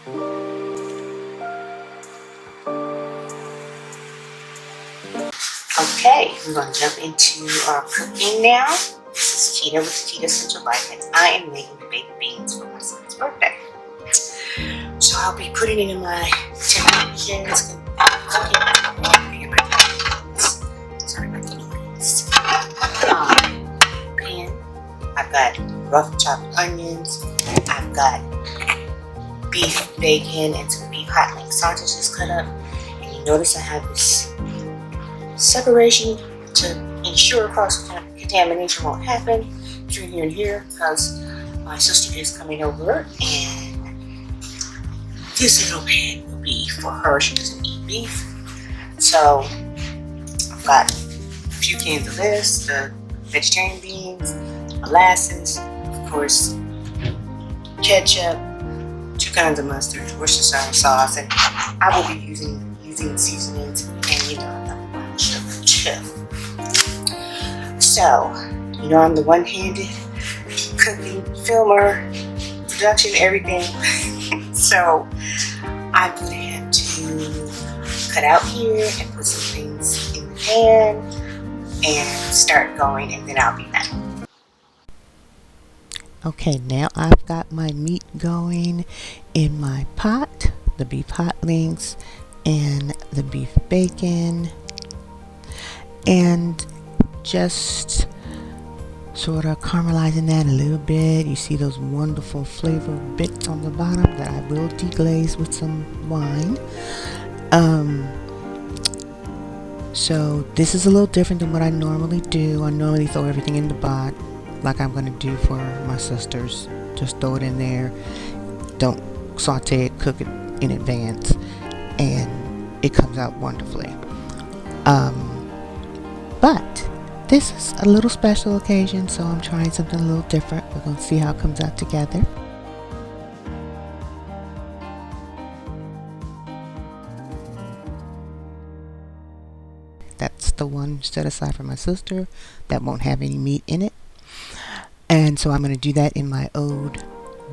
Okay, we're going to jump into our cooking now. This is Quita with Quitassential vitamins. I am making the baked beans for my son's birthday. So I'll be putting it in my television. It's going to be cooking in my pans. Sorry about the noise. Pan. I've got rough chopped onions. I've got beef bacon and some beef hot link sausage just cut up. And you notice I have this separation to ensure cross contamination won't happen between here and here, because my sister is coming over and this little pan will be for her. She doesn't eat beef. So I've got a few cans of this, the vegetarian beans, molasses, of course, ketchup, 2 kinds of mustard, Worcestershire sauce, and I will be using seasonings, and you know, sugar too. So, you know, I'm the one-handed cooking, filmer, production, everything. So I'm gonna have to cut out here and put some things in the pan and start going, and then I'll be back. Okay, now I've got my meat going in my pot, the beef hot links and the beef bacon, and just sort of caramelizing that a little bit. You see those wonderful flavor bits on the bottom that I will deglaze with some wine. So this is a little different than what I normally do. I normally throw everything in the pot like I'm going to do for my sisters. Just throw it in there. Don't saute it, cook it in advance, and it comes out wonderfully. But this is a little special occasion, so I'm trying something a little different. We're going to see how it comes out together. That's the one set aside for my sister that won't have any meat in it. And so I'm going to do that in my old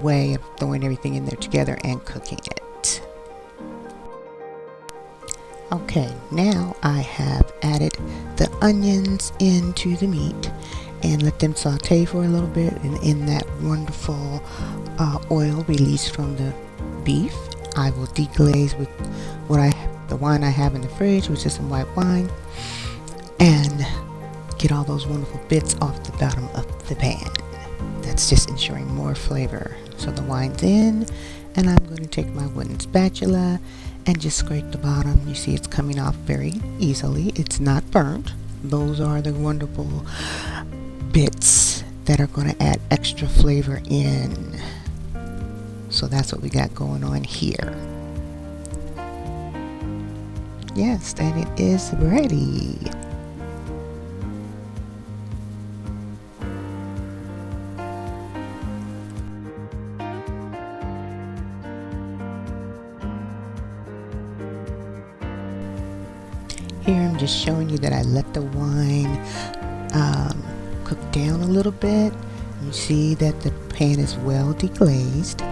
way of throwing everything in there together and cooking it. Okay, now I have added the onions into the meat and let them saute for a little bit, and in that wonderful oil released from the beef, I will deglaze with the wine I have in the fridge, which is some white wine, and get all those wonderful bits off the bottom of the pan. That's just ensuring more flavor. So the wine's in, and I'm going to take my wooden spatula and just scrape the bottom. You see it's coming off very easily. It's not burnt. Those are the wonderful bits that are going to add extra flavor in. So that's what we got going on here. Yes, and it is ready. Here I'm just showing you that I let the wine cook down a little bit. You see that the pan is well deglazed,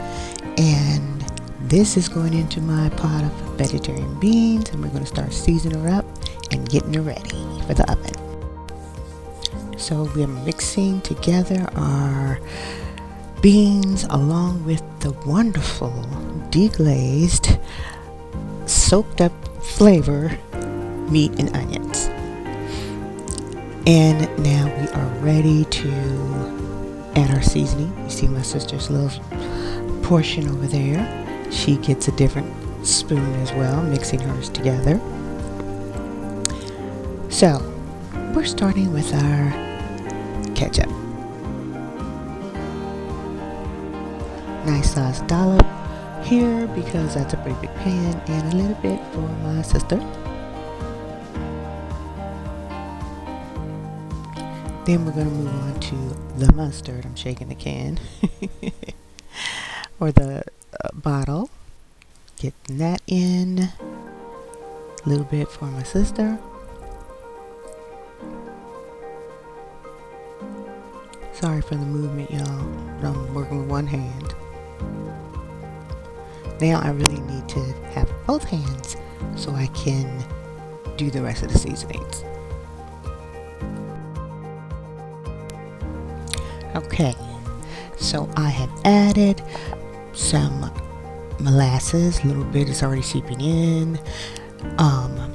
and this is going into my pot of vegetarian beans, and we're going to start seasoning her up and getting her ready for the oven. So we're mixing together our beans along with the wonderful deglazed, soaked up flavor meat and onions. And now we are ready to add our seasoning. You see my sister's little portion over there. She gets a different spoon as well, mixing hers together. So we're starting with our ketchup. Nice size dollop here because that's a pretty big pan, and a little bit for my sister. Then we're going to move on to the mustard. I'm shaking the can or the bottle. Getting that in. A little bit for my sister. Sorry for the movement, y'all. I'm working with one hand. Now I really need to have both hands so I can do the rest of the seasonings. Okay, so I have added some molasses, a little bit is already seeping in,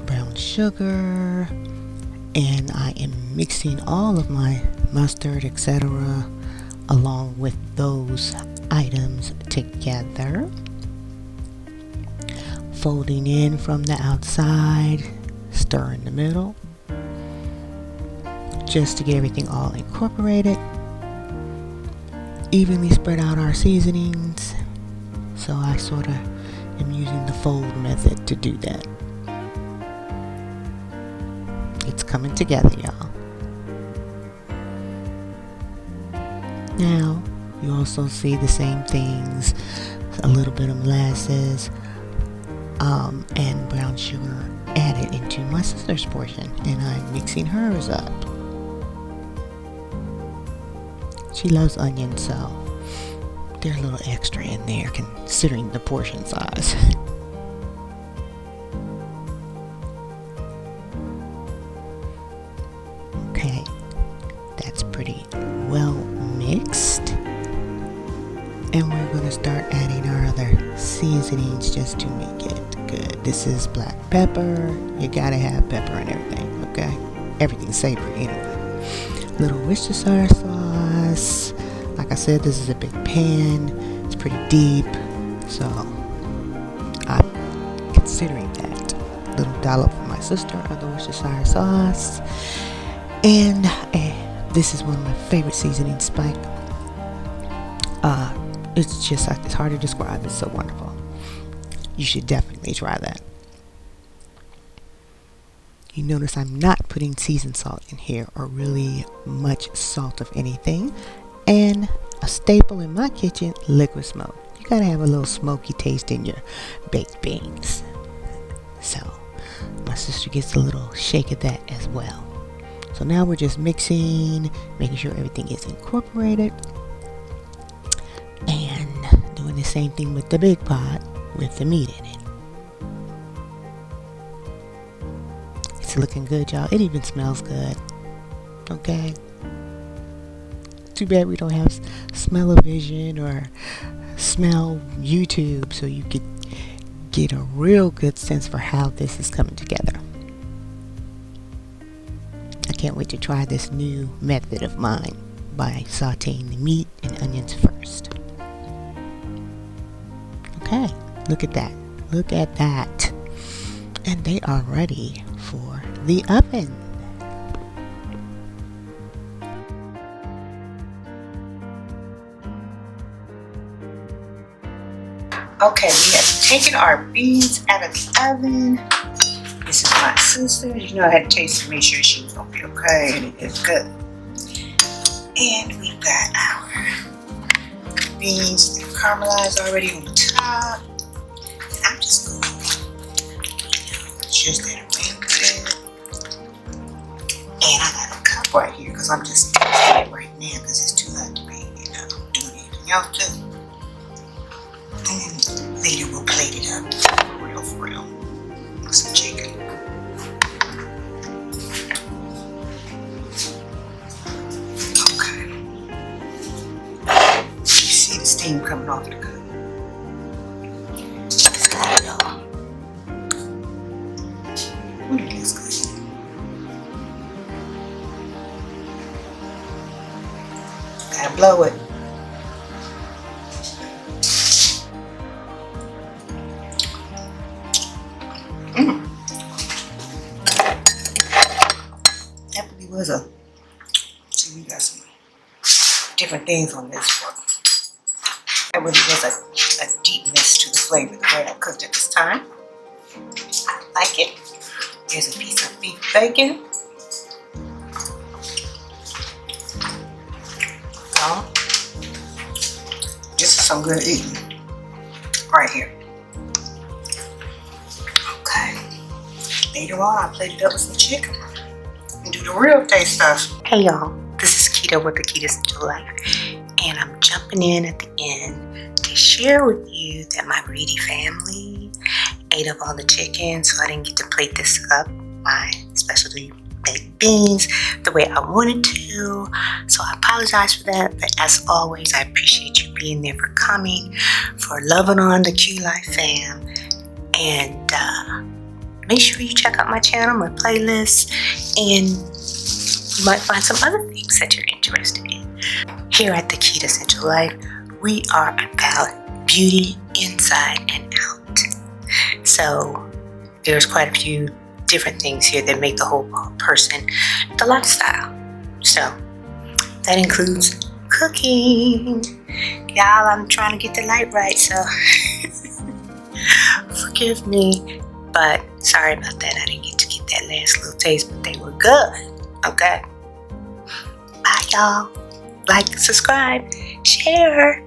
brown sugar, and I am mixing all of my mustard, etc., along with those items together. Folding in from the outside, stir in the middle, just to get everything all incorporated. Evenly spread out our seasonings, so I sort of am using the fold method to do that. It's coming together, y'all. Now you also see the same things, a little bit of molasses and brown sugar added into my sister's portion, and I'm mixing hers up. She loves onions, so they're a little extra in there considering the portion size. Okay, that's pretty well mixed. And we're going to start adding our other seasonings just to make it good. This is black pepper. You gotta have pepper and everything, okay? Everything's savory anyway. Little Worcestershire sauce. Like I said, this is a big pan. It's pretty deep, so I'm considering that. Little dollop for my sister of the Worcestershire sauce. And this is one of my favorite seasonings, Spike. It's hard to describe. It's so wonderful. You should definitely try that. You notice I'm not putting seasoned salt in here, or really much salt of anything. And a staple in my kitchen, liquid smoke. You gotta have a little smoky taste in your baked beans. So my sister gets a little shake of that as well. So now we're just mixing, making sure everything is incorporated, and doing the same thing with the big pot with the meat in it. It's looking good, y'all. It even smells good. Okay. Too bad we don't have smell-o-vision or smell YouTube, so you could get a real good sense for how this is coming together. I can't wait to try this new method of mine by sauteing the meat and onions first. Okay, look at that. Look at that. And they are ready for the oven. Okay, we have taken our beans out of the oven. This is my sister. You know, I had to taste to make sure she was gonna be okay, and it is good. And we've got our beans that are caramelized already on the top. And I'm just gonna just that around a bit. And I got a cup right here because I'm just tasting it right now because it's too hot to be, doing anything else too. And later we'll plate it up for real, with some chicken. Okay. You see the steam coming off the cup. It's good, y'all. It is good. Gotta blow it. That really was see, we got some different things on this one. That really was a deepness to the flavor the way I cooked it this time. I like it. Here's a piece of beef bacon. This is some good eating right here. Okay. Later on, I plated up with some chicken and do the real taste stuff. Hey y'all, this is Quita with the Quitassential Life, and I'm jumping in at the end to can share with you that my greedy family ate up all the chicken, so I didn't get to plate this up, my specialty baked beans, the way I wanted to. So I apologize for that, but as always, I appreciate you being there, for coming, for loving on the Q Life fam, and make sure you check out my channel, my playlist, and you might find some other things that you're interested in. Here at the Quitassential Life, we are about beauty inside and out. So there's quite a few different things here that make the whole person the lifestyle. So that includes cooking. Y'all, I'm trying to get the light right, so forgive me. But sorry about that. I didn't get to get that last little taste, but they were good. Okay? Bye, y'all. Like, subscribe, share.